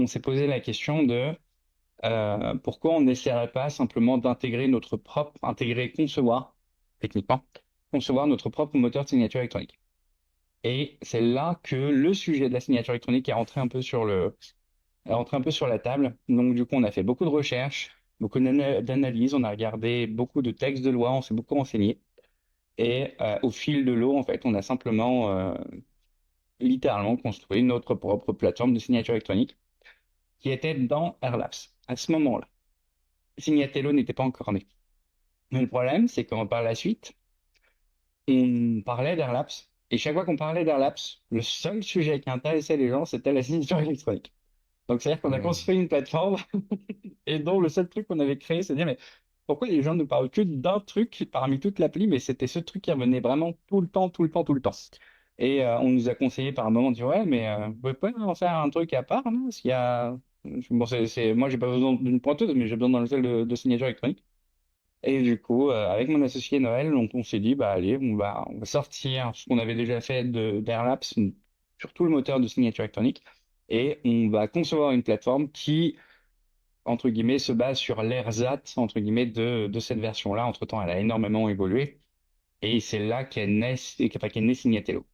on s'est posé la question de pourquoi on n'essaierait pas simplement d'intégrer notre propre, intégrer, concevoir, techniquement, concevoir notre propre moteur de signature électronique. Et c'est là que le sujet de la signature électronique est rentré un peu est rentré un peu sur la table. Donc, du coup, on a fait beaucoup de recherches, beaucoup d'analyses, on a regardé beaucoup de textes de loi, on s'est beaucoup renseigné. Et au fil de l'eau, en fait, on a simplement, littéralement, construit notre propre plateforme de signature électronique qui était dans Airlabs à ce moment-là. Signatello n'était pas encore né. Mais le problème, c'est que par la suite, on parlait d'Airlabs. Et chaque fois qu'on parlait d'Airlabs, le seul sujet qui intéressait les gens, c'était la signature électronique. Donc, c'est-à-dire qu'on a Hmm. construit une plateforme et dont le seul truc qu'on avait créé, c'est de dire, mais pourquoi les gens ne parlent que d'un truc parmi toute l'appli, mais c'était ce truc qui revenait vraiment tout le temps, tout le temps, tout le temps. Et on nous a conseillé par un moment de dire, ouais, mais vous pouvez pas en faire un truc à part, non? S'il y a... Bon, moi, j'ai pas besoin d'une pointeuse, mais j'ai besoin d'un logiciel de signature électronique. Et du coup, avec mon associé Noël, donc on s'est dit, bah allez, on va sortir ce qu'on avait déjà fait d'Airlabs, sur tout le moteur de signature électronique, et on va concevoir une plateforme qui, entre guillemets, se base sur l'ERSAT, entre guillemets, de cette version-là. Entre-temps, elle a énormément évolué, et c'est là qu'est né Signatello.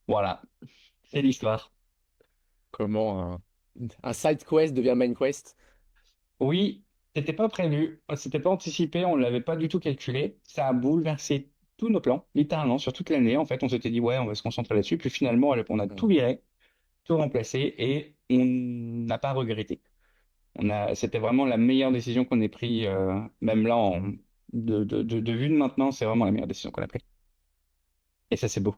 Voilà, c'est l'histoire. Comment un side quest devient main quest? Oui, c'était pas prévu, c'était pas anticipé, on l'avait pas du tout calculé. Ça a bouleversé tous nos plans, littéralement, sur toute l'année. En fait, on s'était dit, ouais, on va se concentrer là-dessus. Puis finalement, on a tout Hmm. viré, tout remplacé et on n'a pas regretté. C'était vraiment la meilleure décision qu'on ait prise, même là, de vue de maintenant, c'est vraiment la meilleure décision qu'on a prise. Et ça, c'est beau.